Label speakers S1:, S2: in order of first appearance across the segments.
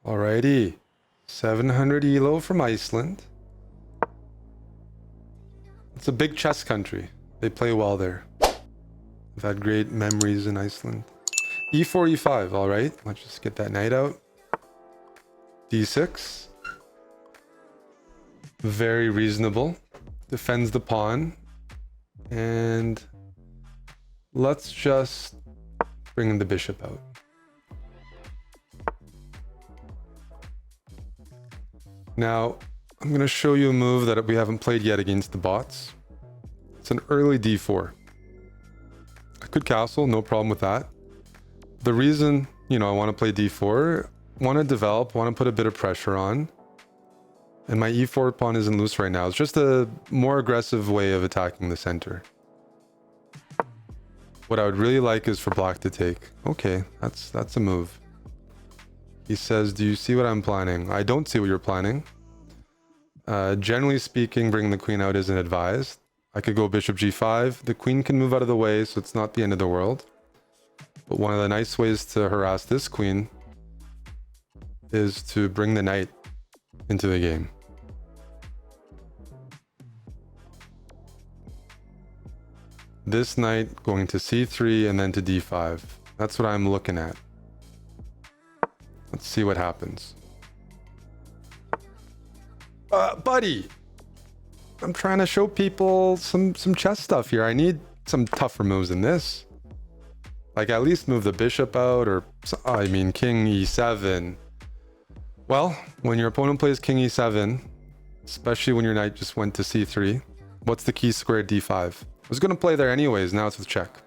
S1: Alrighty. 700 ELO from Iceland. It's a big chess country. They play well there. I've had great memories in Iceland. E4, E5. Alright. Let's just get that knight out. D6. Very reasonable. Defends the pawn. And let's just bring the bishop out. Now, I'm going to show you a move that we haven't played yet against the bots. It's an early d4. I could castle, no problem with that. The reason, I want to play d4, want to develop, want to put a bit of pressure on. And my e4 pawn isn't loose right now. It's just a more aggressive way of attacking the center. What I would really like is for black to take. Okay, that's a move. He says, do you see what I'm planning? I don't see what you're planning. Generally speaking, bringing the queen out isn't advised. I could go bishop g5. The queen can move out of the way, so it's not the end of the world. But one of the nice ways to harass this queen is to bring the knight into the game. This knight going to c3 and then to d5. That's what I'm looking at. Let's see what happens. Buddy! I'm trying to show people some chess stuff here. I need some tougher moves than this. Like at least move the bishop out or... king e7. Well, when your opponent plays king e7, especially when your knight just went to c3, what's the key square d5? I was going to play there anyways, now it's with check.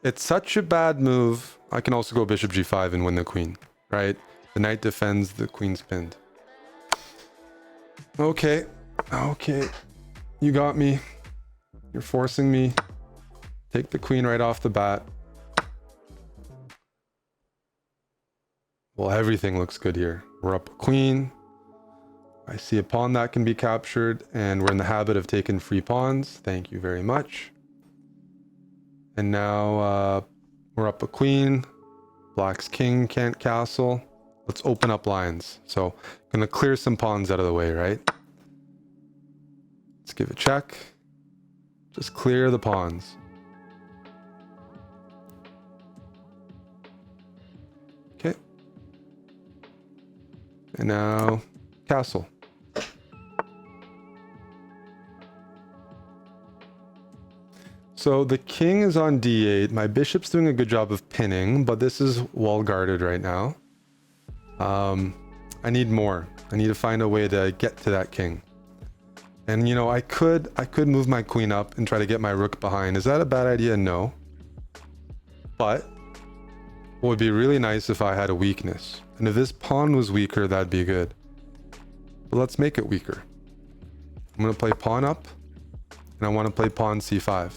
S1: It's such a bad move. I can also go bishop g5 and win the queen, right? The knight defends, the queen's pinned. Okay, you got me. You're forcing me. Take the queen right off the bat. Well, everything looks good here. We're up a queen. I see a pawn that can be captured, and we're in the habit of taking free pawns. Thank you very much. And now we're up a queen. Black's king can't castle. Let's open up lines. So I'm gonna clear some pawns out of the way, right? Let's give a check. Just clear the pawns. Okay. And now castle. So the king is on d8. My bishop's doing a good job of pinning, but this is well guarded right now. I need more. I need to find a way to get to that king. And I could move my queen up and try to get my rook behind. Is that a bad idea? No. But what would be really nice if I had a weakness. And if this pawn was weaker, that'd be good. But let's make it weaker. I'm going to play pawn up, and I want to play pawn c5.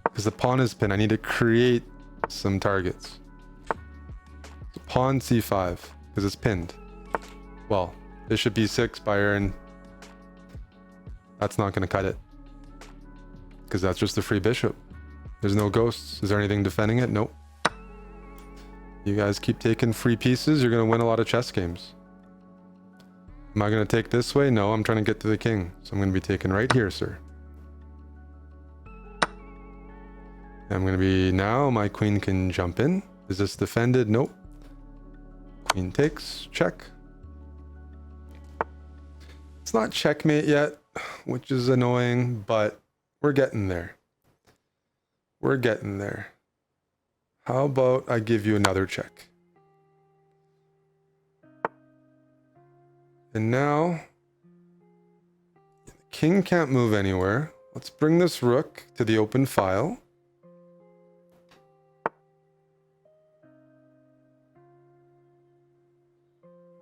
S1: Because the pawn is pinned, I need to create some targets. So pawn c5, because it's pinned. Well, bishop e6, Bayern. That's not going to cut it. Because that's just a free bishop. There's no ghosts. Is there anything defending it? Nope. You guys keep taking free pieces, you're going to win a lot of chess games. Am I going to take this way? No, I'm trying to get to the king. So I'm going to be taking right here, sir. I'm going to be... Now my queen can jump in. Is this defended? Nope. Queen takes. Check. It's not checkmate yet, which is annoying, but we're getting there. We're getting there. How about I give you another check? And now, the king can't move anywhere. Let's bring this rook to the open file.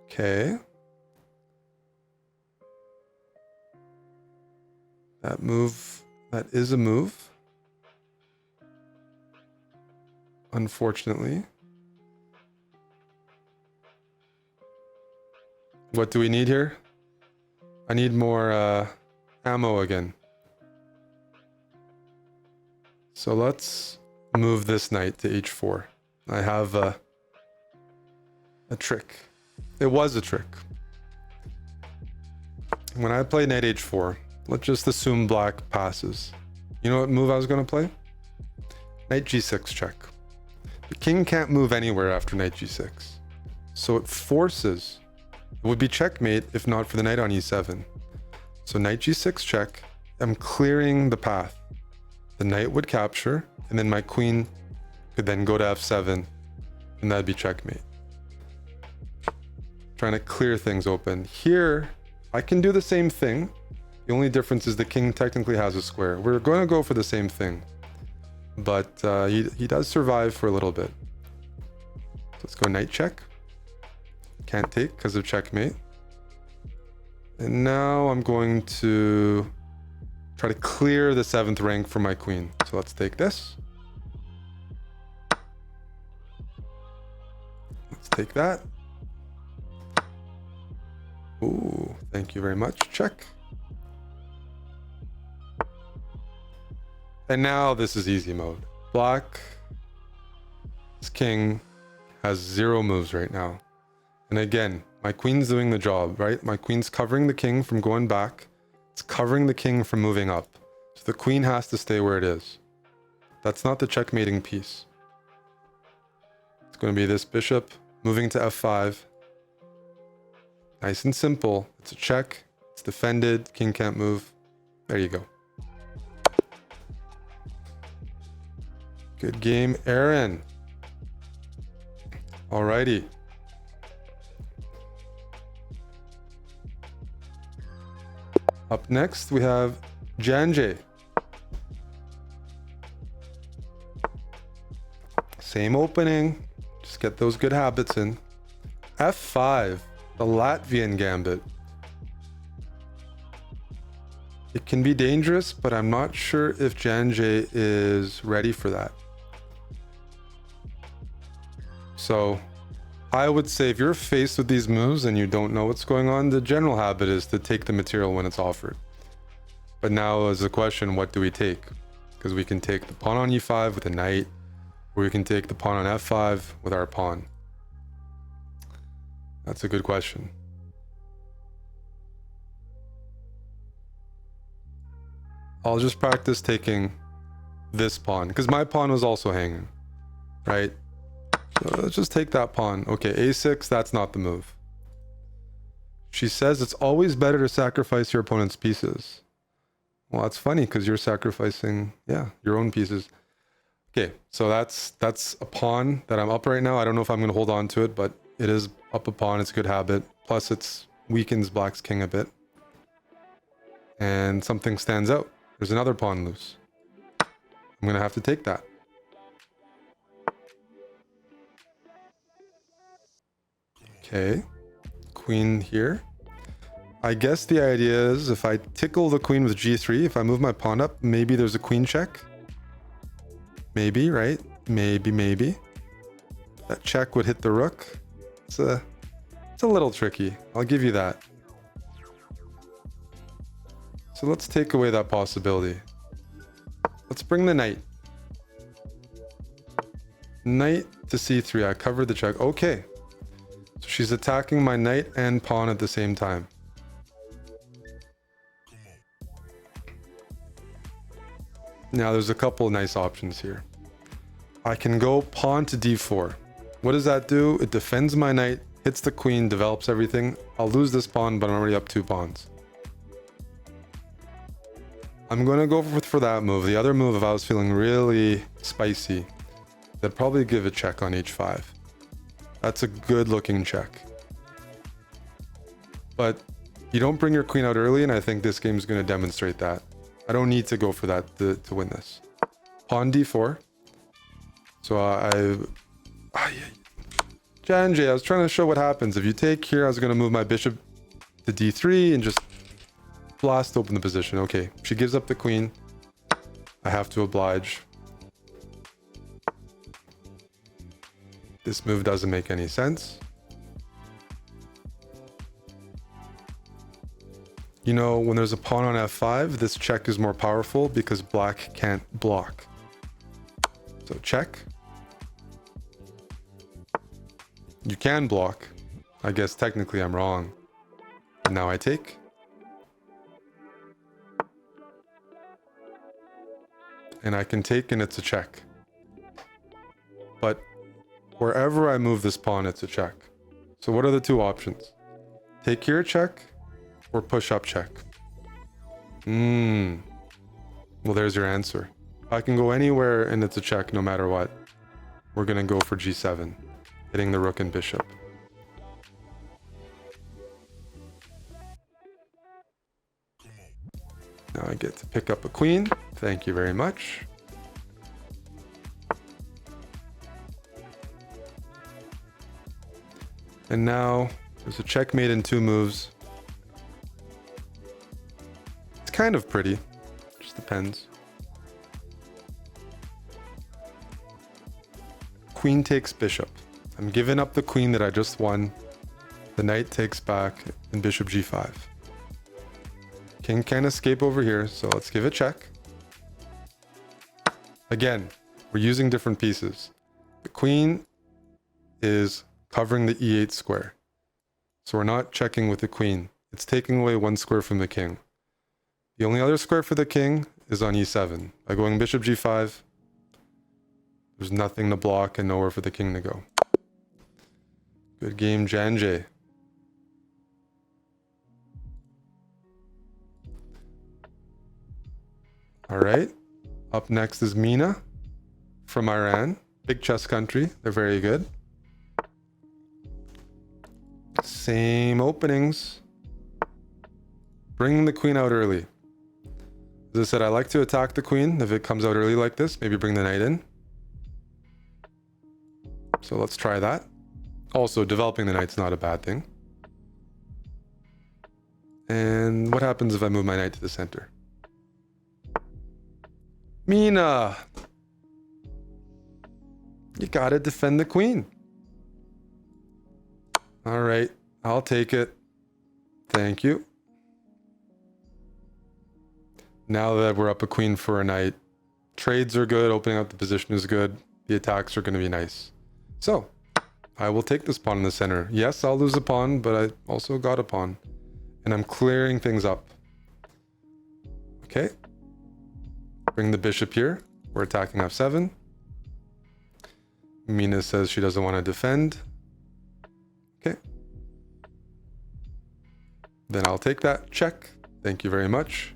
S1: Okay. That is a move. Unfortunately. What do we need here? I need more ammo again. So let's move this knight to h4. I have a trick. It was a trick. When I play knight h4, let's just assume black passes. You know what move I was going to play? Knight g6 check. The king can't move anywhere after knight g6. So it forces, it would be checkmate if not for the knight on e7. So knight g6 check, I'm clearing the path. The knight would capture, and then my queen could then go to f7, and that'd be checkmate. Trying to clear things open. Here, I can do the same thing. The only difference is the king technically has a square. We're going to go for the same thing, but he does survive for a little bit. So let's go knight check. Can't take because of checkmate. And now I'm going to try to clear the 7th rank for my queen. So let's take this. Let's take that. Ooh, thank you very much. Check. And now this is easy mode. Black's king has 0 moves right now. And again, my queen's doing the job, right? My queen's covering the king from going back. It's covering the king from moving up. So the queen has to stay where it is. That's not the checkmating piece. It's going to be this bishop moving to f5. Nice and simple. It's a check. It's defended. King can't move. There you go. Good game, Aaron. Alrighty. Up next, we have Janjay. Same opening. Just get those good habits in. f5, the Latvian gambit. It can be dangerous, but I'm not sure if Janjay is ready for that. So I would say if you're faced with these moves and you don't know what's going on, the general habit is to take the material when it's offered. But now is the question, what do we take? Because we can take the pawn on e5 with a knight, or we can take the pawn on f5 with our pawn. That's a good question. I'll just practice taking this pawn, because my pawn was also hanging, right? So let's just take that pawn. Okay, a6, that's not the move. She says it's always better to sacrifice your opponent's pieces. Well, that's funny because you're sacrificing, yeah, your own pieces. Okay, so that's a pawn that I'm up right now. I don't know if I'm going to hold on to it, but it is up a pawn. It's a good habit. Plus, it weakens black's king a bit. And something stands out. There's another pawn loose. I'm going to have to take that. Okay, queen here. I guess the idea is if I tickle the queen with g3, if I move my pawn up, maybe there's a queen check. Maybe, right? Maybe. That check would hit the rook. It's a little tricky. I'll give you that. So let's take away that possibility. Let's bring the knight. Knight to c3. I covered the check. Okay. So she's attacking my knight and pawn at the same time. Now there's a couple nice options here. I can go pawn to d4. What does that do? It defends my knight, hits the queen, develops everything. I'll lose this pawn, but I'm already up 2 pawns. I'm going to go for that move. The other move, if I was feeling really spicy, I'd probably give a check on h5. That's a good looking check. But you don't bring your queen out early, and I think this game is going to demonstrate that. I don't need to go for that to win this. Pawn d4. So Janjay, I was trying to show what happens. If you take here, I was going to move my bishop to d3 and just blast open the position. Okay, she gives up the queen. I have to oblige. This move doesn't make any sense. You know, when there's a pawn on f5, this check is more powerful because black can't block. So check. You can block. I guess technically I'm wrong. But now I take. And I can take and it's a check. But wherever I move this pawn, it's a check. So what are the two options? Take here check or push up check? Well, there's your answer. I can go anywhere and it's a check no matter what. We're going to go for g7, hitting the rook and bishop. Now I get to pick up a queen. Thank you very much. And now there's a checkmate in 2 moves. It's kind of pretty. Just depends. Queen takes bishop. I'm giving up the queen that I just won. The knight takes back and bishop g5. King can't escape over here, so let's give it check. Again, we're using different pieces. The queen is covering the e8 square. So we're not checking with the queen. It's taking away 1 square from the king. The only other square for the king is on e7. By going bishop g5, there's nothing to block and nowhere for the king to go. Good game, Janjay. All right. Up next is Mina from Iran. Big chess country. They're very good. Same openings. Bring the queen out early. As I said, I like to attack the queen. If it comes out early like this, maybe bring the knight in. So let's try that. Also, developing the knight's not a bad thing. And what happens if I move my knight to the center? Mina! You gotta defend the queen. All right, I'll take it. Thank you. Now that we're up a queen for a knight, trades are good, opening up the position is good, the attacks are going to be nice. So, I will take this pawn in the center. Yes, I'll lose a pawn, but I also got a pawn. And I'm clearing things up. Okay. Bring the bishop here. We're attacking f7. Mina says she doesn't want to defend. Okay. Then I'll take that. Check. Thank you very much.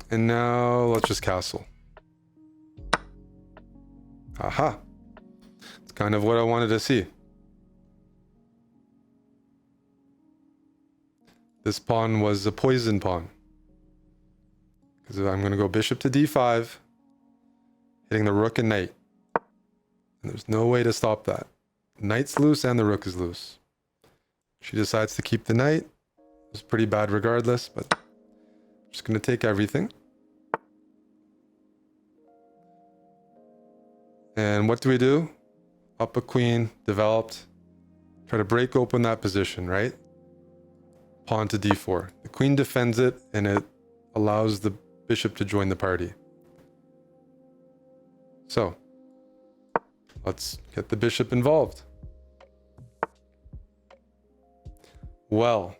S1: And now let's just castle. Aha. It's kind of what I wanted to see. This pawn was a poison pawn. Because I'm going to go bishop to d5, hitting the rook and knight. And there's no way to stop that. Knight's loose and the rook is loose. She decides to keep the knight. It's pretty bad regardless, but I'm just going to take everything. And what do? Up a queen, developed. Try to break open that position, right? Pawn to d4. The queen defends it, and it allows the bishop to join the party. So, let's get the bishop involved. Well,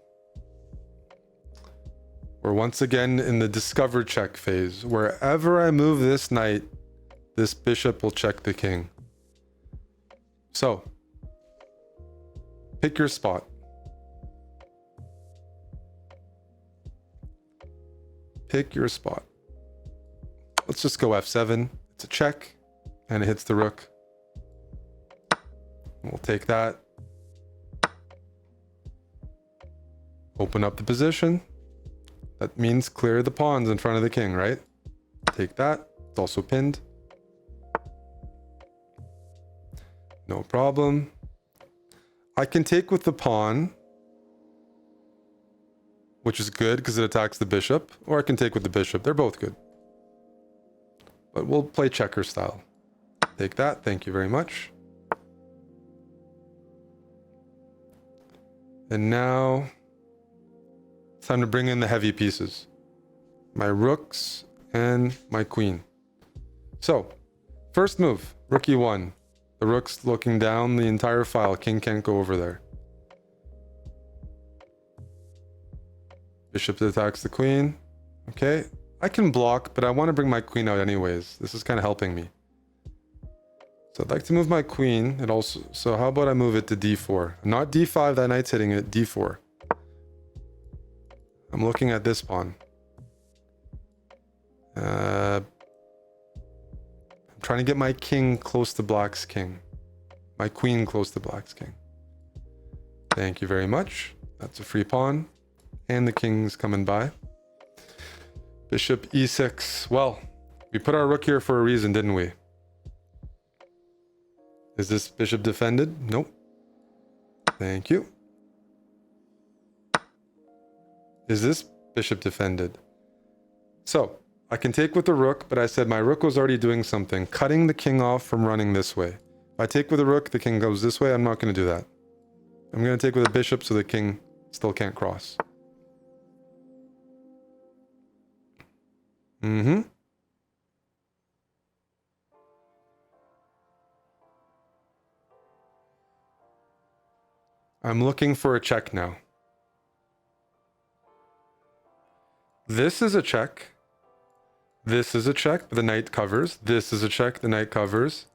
S1: we're once again in the discover check phase. Wherever I move this knight, this bishop will check the king. So, pick your spot. Pick your spot. Let's just go f7. It's a check, and it hits the rook. We'll take that. Open up the position. That means clear the pawns in front of the king, right? Take that. It's also pinned. No problem. I can take with the pawn, which is good because it attacks the bishop, or I can take with the bishop. They're both good. But we'll play checker style. Take that. Thank you very much. And now it's time to bring in the heavy pieces. My rooks and my queen. So, first move, rook e1. The rook's looking down the entire file. King can't go over there. Bishop attacks the queen. Okay, I can block, but I want to bring my queen out anyways. This is kind of helping me. So I'd like to move my queen. It also, so how about I move it to d4? Not d5, that knight's hitting it, d4. I'm looking at this pawn. I'm trying to get my king close to black's king. My queen close to black's king. Thank you very much. That's a free pawn. And the king's coming by. Bishop e6. Well, we put our rook here for a reason, didn't we? Is this bishop defended? Nope. Thank you. Is this bishop defended? So, I can take with the rook, but I said my rook was already doing something, cutting the king off from running this way. If I take with the rook, the king goes this way. I'm not going to do that. I'm going to take with the bishop so the king still can't cross. I'm looking for a check now. This is a check. This is a check, but the knight covers. This is a check, the knight covers.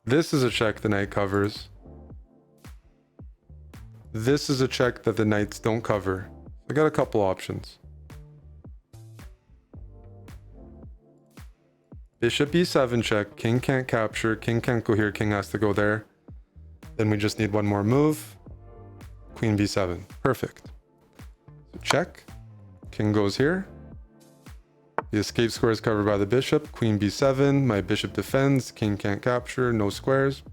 S1: This is a check, the knight covers. This is a check that the knights don't cover. I got a couple options. Bishop e7 check, king can't capture, king can't go here, king has to go there. Then we just need one more move. Queen b7, perfect. So check, king goes here. The escape square is covered by the bishop. Queen b7, my bishop defends, king can't capture, no squares.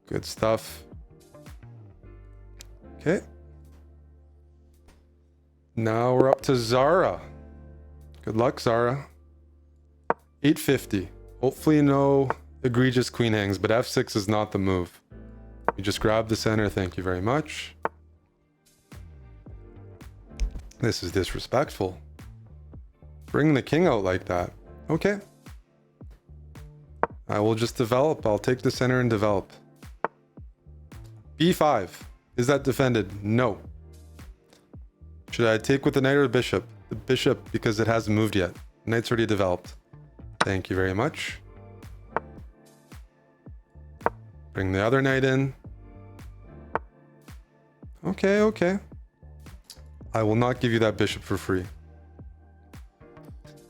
S1: Good stuff. Okay. Now we're up to Zara. Good luck, Zara. 850. Hopefully no egregious queen hangs, but f6 is not the move. We just grab the center, thank you very much. This is disrespectful. Bring the king out like that. Okay. I will just develop. I'll take the center and develop. b5. Is that defended? No. Should I take with the knight or the bishop? The bishop, because it hasn't moved yet. The knight's already developed. Thank you very much. Bring the other knight in. Okay, okay. I will not give you that bishop for free.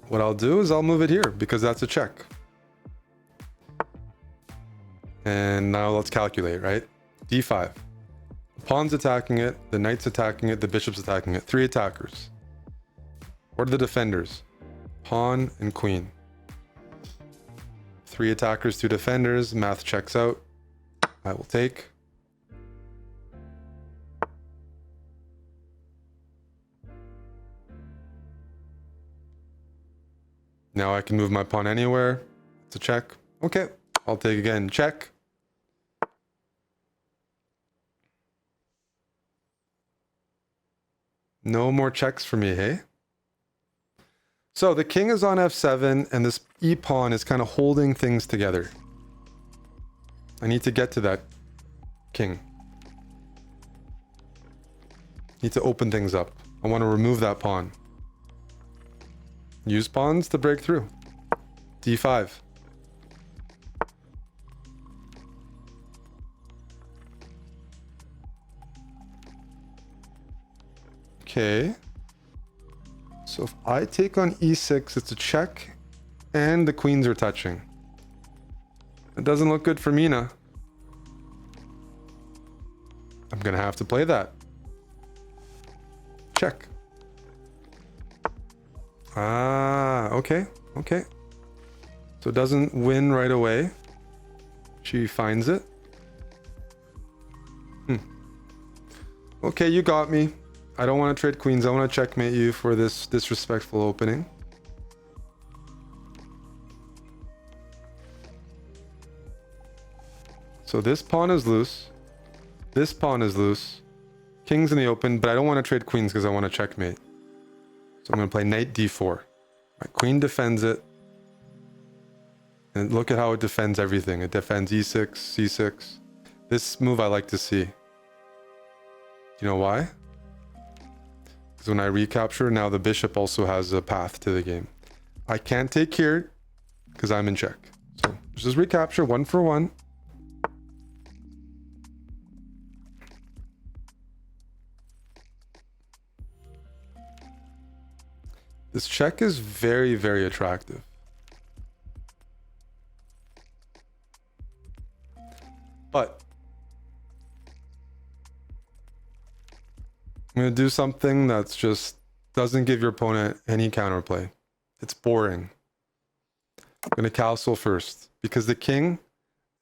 S1: What I'll do is I'll move it here because that's a check. And now let's calculate, right? d5. The pawn's attacking it, the knight's attacking it, the bishop's attacking it. 3 attackers. What are the defenders? Pawn and queen. 3 attackers, 2 defenders. Math checks out. I will take. Now I can move my pawn anywhere. It's a check. Okay, I'll take again. Check. No more checks for me, hey? So the king is on f7 and this e-pawn is kind of holding things together. I need to get to that king. Need to open things up. I want to remove that pawn. Use pawns to break through. d5. Okay. So if I take on e6, it's a check, and the queens are touching. It doesn't look good for Mina. I'm gonna have to play that. Check. Ah, okay, okay. So it doesn't win right away. She finds it. Okay, you got me. I don't want to trade queens. I want to checkmate you for this disrespectful opening. So this pawn is loose. This pawn is loose. King's in the open, but I don't want to trade queens because I want to checkmate. So I'm going to play knight d4. My queen defends it. And look at how it defends everything. It defends e6, c6. This move I like to see. You know why? Because when I recapture, now the bishop also has a path to the game. I can't take here because I'm in check. So just recapture 1 for 1. This check is very, very attractive. But I'm going to do something that's just doesn't give your opponent any counterplay. It's boring. I'm going to castle first because the king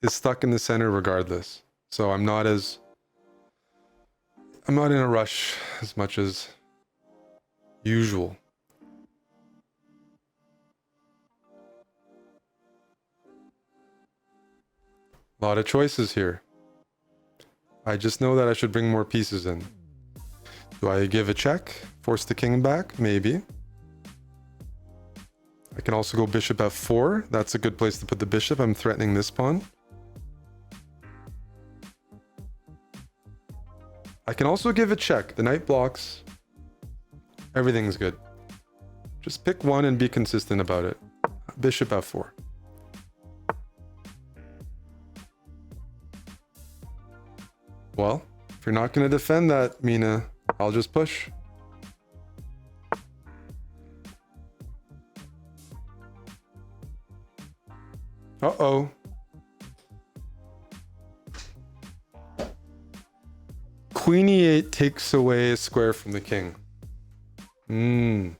S1: is stuck in the center regardless. So I'm not in a rush as much as usual. A lot of choices here. I just know that I should bring more pieces in. Do I give a check? Force the king back? Maybe. I can also go bishop f4. That's a good place to put the bishop. I'm threatening this pawn. I can also give a check. The knight blocks. Everything's good. Just pick one and be consistent about it. Bishop f4. Well, if you're not going to defend that, Mina, I'll just push. Uh-oh. Queen e8 takes away a square from the king. The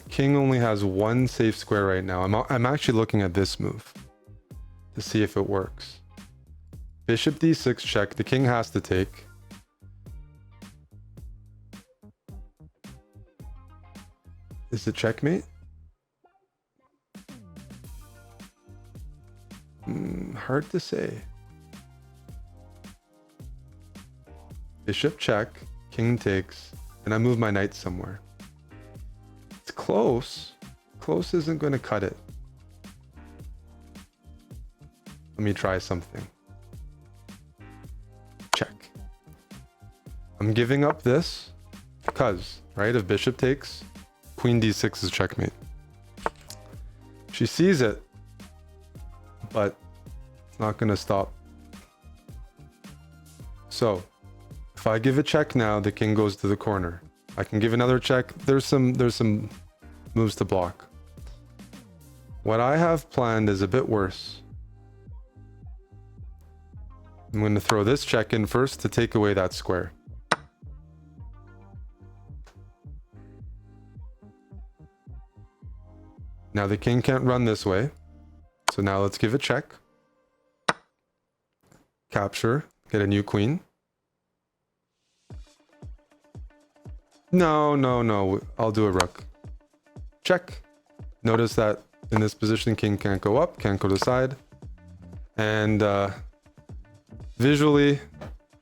S1: king only has one safe square right now. I'm actually looking at this move to see if it works. Bishop d6 check. The king has to take. Is it checkmate? Hard to say. Bishop check. King takes. And I move my knight somewhere. It's close. Close isn't going to cut it. Let me try something. Check. I'm giving up this because, right, if bishop takes, queen d6 is checkmate. She sees it, but it's not going to stop. So, if I give a check now, the king goes to the corner. I can give another check. There's some moves to block. What I have planned is a bit worse. I'm going to throw this check in first to take away that square. Now the king can't run this way. So now let's give a check. Capture. Get a new queen. No. I'll do a rook. Check. Notice that in this position, king can't go up, can't go to the side. And visually,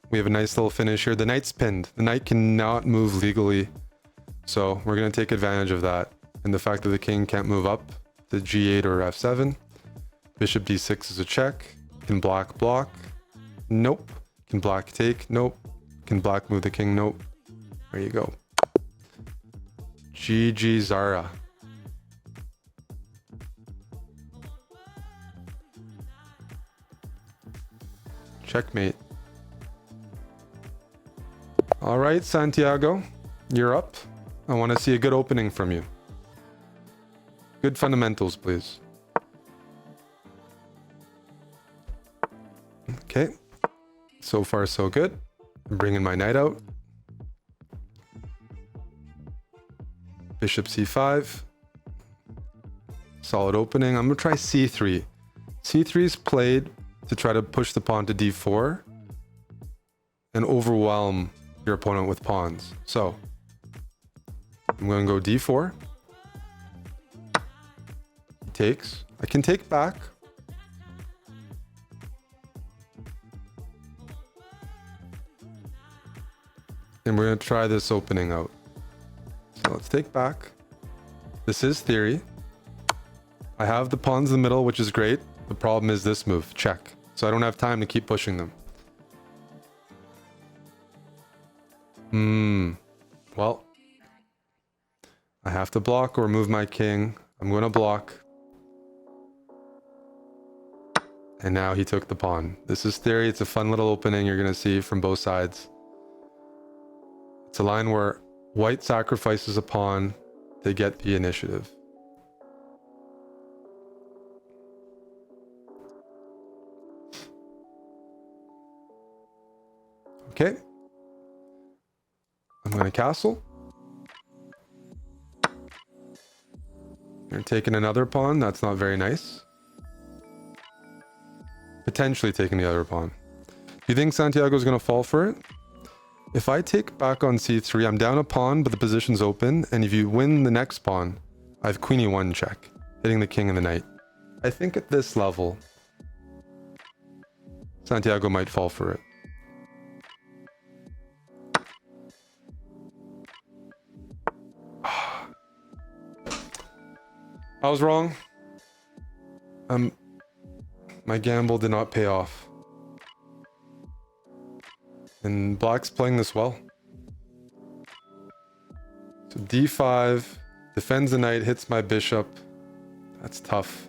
S1: we have a nice little finish here. The knight's pinned. The knight cannot move legally. So we're going to take advantage of that. And the fact that the king can't move up to g8 or f7. Bishop d6 is a check. Can black block? Nope. Can black take? Nope. Can black move the king? Nope. There you go. GG Zara. Checkmate. All right, Santiago, you're up. I want to see a good opening from you. Good fundamentals, please. Okay. So far, so good. I'm bringing my knight out. Bishop c5. Solid opening. I'm going to try c3. c3 is played to try to push the pawn to d4 and overwhelm your opponent with pawns. So I'm going to go d4. He takes. I can take back. And we're going to try this opening out. So let's take back. This is theory. I have the pawns in the middle, which is great. The problem is this move, check. So I don't have time to keep pushing them. Well, I have to block or move my king. I'm going to block. And now he took the pawn. This is theory. It's a fun little opening you're going to see from both sides. It's a line where white sacrifices a pawn to get the initiative. Okay. I'm going to castle. You're taking another pawn. That's not very nice. Potentially taking the other pawn. Do you think Santiago's going to fall for it? If I take back on c3, I'm down a pawn, but the position's open. And if you win the next pawn, I have queen e1 check, hitting the king and the knight. I think at this level, Santiago might fall for it. I was wrong. My gamble did not pay off. And black's playing this well. So d5, defends the knight, hits my bishop. That's tough.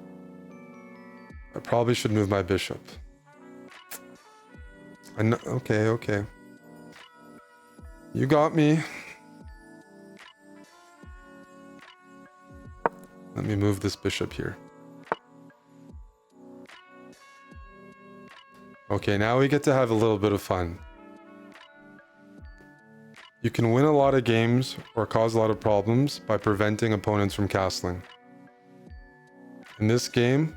S1: I probably should move my bishop. I know, okay. You got me. Let me move this bishop here. Okay, now we get to have a little bit of fun. You can win a lot of games or cause a lot of problems by preventing opponents from castling. In this game,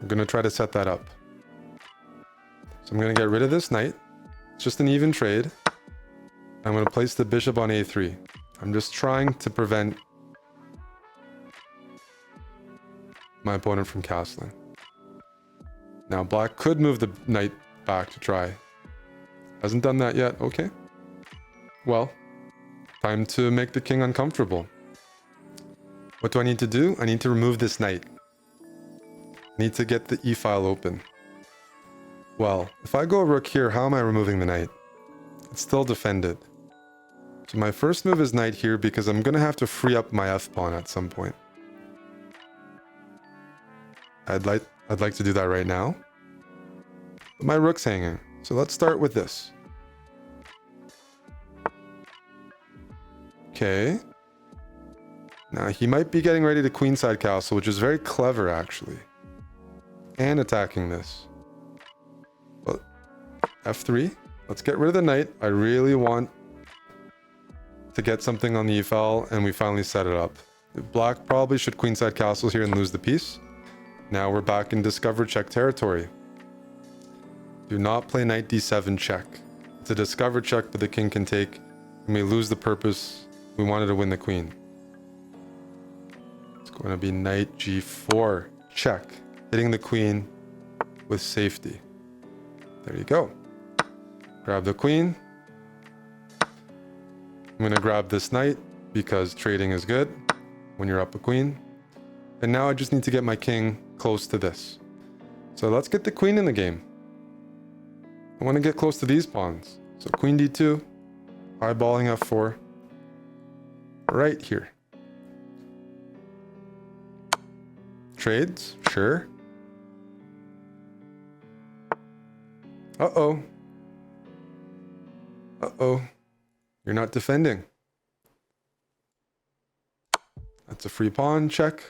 S1: I'm going to try to set that up. So I'm going to get rid of this knight. It's just an even trade. I'm going to place the bishop on a3. I'm just trying to prevent my opponent from castling. Now black could move the knight back to try. Hasn't done that yet. Okay. Well, time to make the king uncomfortable. What do I need to do? I need to remove this knight. I need to get the e-file open. Well, if I go rook here, how am I removing the knight? It's still defended. So my first move is knight here because I'm going to have to free up my f-pawn at some point. I'd like to do that right now. But my rook's hanging. So let's start with this. Okay. Now he might be getting ready to queenside castle, which is very clever actually. And attacking this. But f3. Let's get rid of the knight. I really want to get something on the e-file, and we finally set it up. Black probably should queenside castle here and lose the piece. Now we're back in discover check territory. Do not play knight d7 check. It's a discover check, but the king can take. We may lose the purpose. We wanted to win the queen. It's going to be knight g4 check, hitting the queen with safety. There you go. Grab the queen. I'm going to grab this knight because trading is good when you're up a queen. And now I just need to get my king close to this. So let's get the queen in the game. I want to get close to these pawns. So queen d2, eyeballing f4, right here. Trades, sure. Uh-oh. Uh-oh. You're not defending. That's a free pawn, check.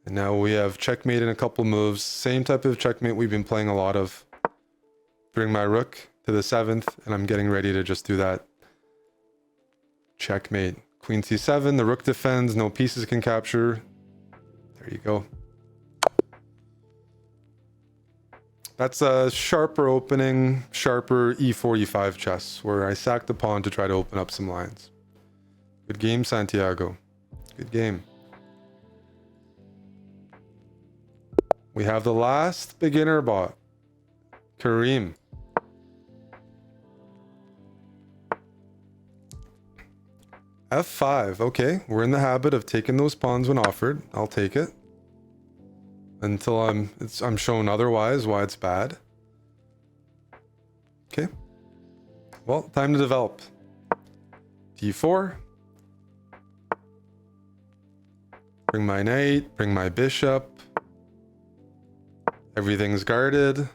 S1: And now we have checkmate in a couple moves. Same type of checkmate we've been playing a lot of. Bring my rook to the 7th, and I'm getting ready to just do that. Checkmate. Queen c7, the rook defends, no pieces can capture. There you go. That's a sharper opening, sharper e4, e5 chess, where I sacked the pawn to try to open up some lines. Good game, Santiago. Good game. We have the last beginner bot, Kareem. F5. Okay, we're in the habit of taking those pawns when offered. I'll take it. Until I'm shown otherwise why it's bad. Okay. Well, time to develop. D4. Bring my knight, bring my bishop. Everything's guarded.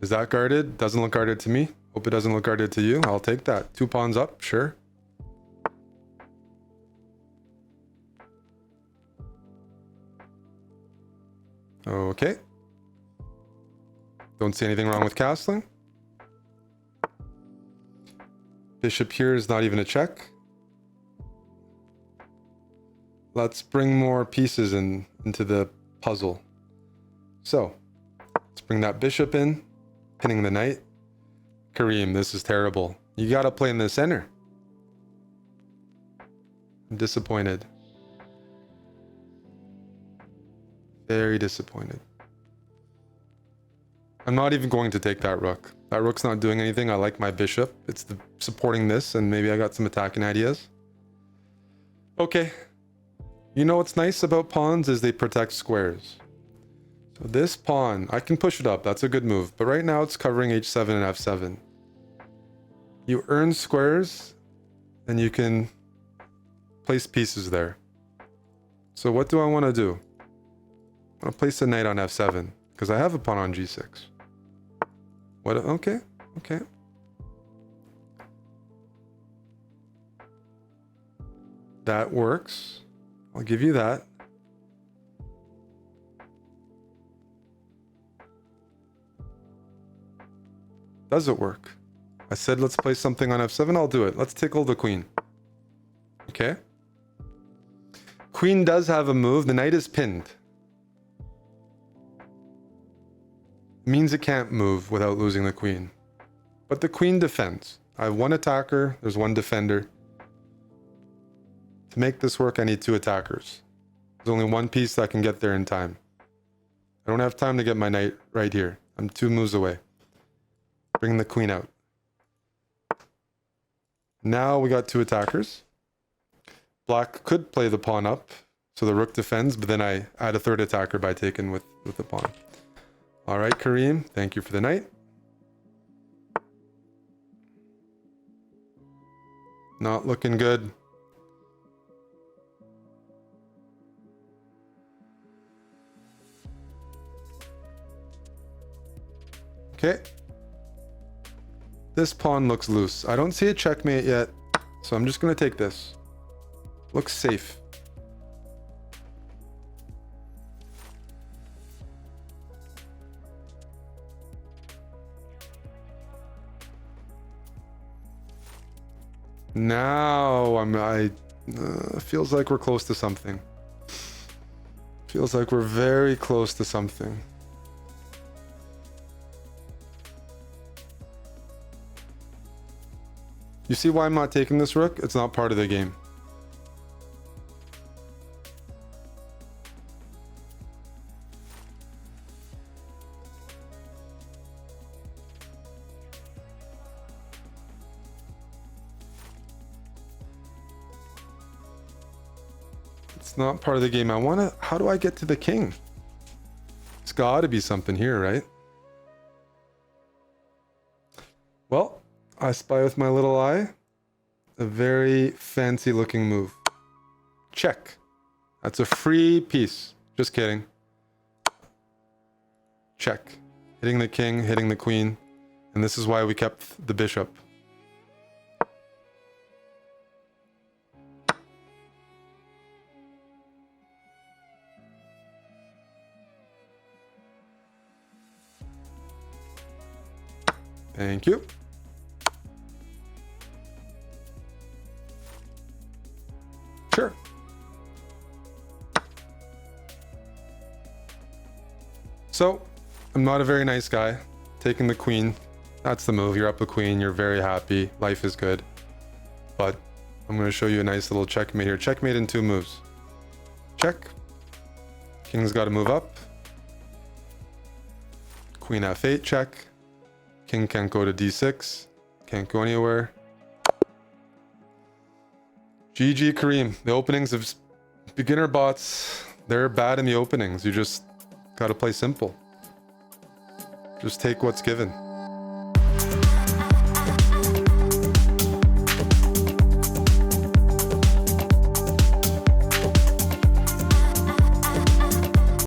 S1: Is that guarded? Doesn't look guarded to me. Hope it doesn't look guarded to you. I'll take that. 2 pawns up, sure. Okay. Don't see anything wrong with castling. Bishop here is not even a check. Let's bring more pieces into the puzzle. So, let's bring that bishop in, pinning the knight. Kareem, this is terrible. You gotta play in the center. I'm disappointed. Very disappointed. I'm not even going to take that rook. That rook's not doing anything. I like my bishop. It's supporting this, and maybe I got some attacking ideas. Okay. You know what's nice about pawns is they protect squares. So this pawn, I can push it up. That's a good move. But right now it's covering h7 and f7. You earn squares, and you can place pieces there. So what do I want to do? I want to place a knight on f7, because I have a pawn on g6. What? Okay, okay. That works. I'll give you that. Does it work? I said let's place something on f7. I'll do it. Let's tickle the queen. Okay. Queen does have a move. The knight is pinned. Means it can't move without losing the queen. But the queen defends. I have 1 attacker. There's 1 defender. To make this work, I need 2 attackers. There's only 1 piece that can get there in time. I don't have time to get my knight right here. I'm 2 moves away. Bring the queen out. Now we got 2 attackers. Black could play the pawn up, so the rook defends, but then I add a 3rd attacker by taking with the pawn. All right, Kareem, thank you for the knight. Not looking good. Okay. This pawn looks loose. I don't see a checkmate yet, so I'm just going to take this. Looks safe. Now feels like we're close to something. Feels like we're very close to something. You see why I'm not taking this rook? It's not part of the game. It's not part of the game. How do I get to the king? It's got to be something here, right? Well, I spy with my little eye a very fancy looking move. Check. That's a free piece. Just kidding. Check. Hitting the king, hitting the queen. And this is why we kept the bishop. Thank you. Sure. So, I'm not a very nice guy. Taking the queen. That's the move. You're up a queen. You're very happy. Life is good. But I'm going to show you a nice little checkmate here. Checkmate in 2 moves. Check. King's got to move up. Queen f8, check. King can't go to d6. Can't go anywhere. GG Kareem. The openings of beginner bots, they're bad in the openings. You just gotta play simple. Just take what's given.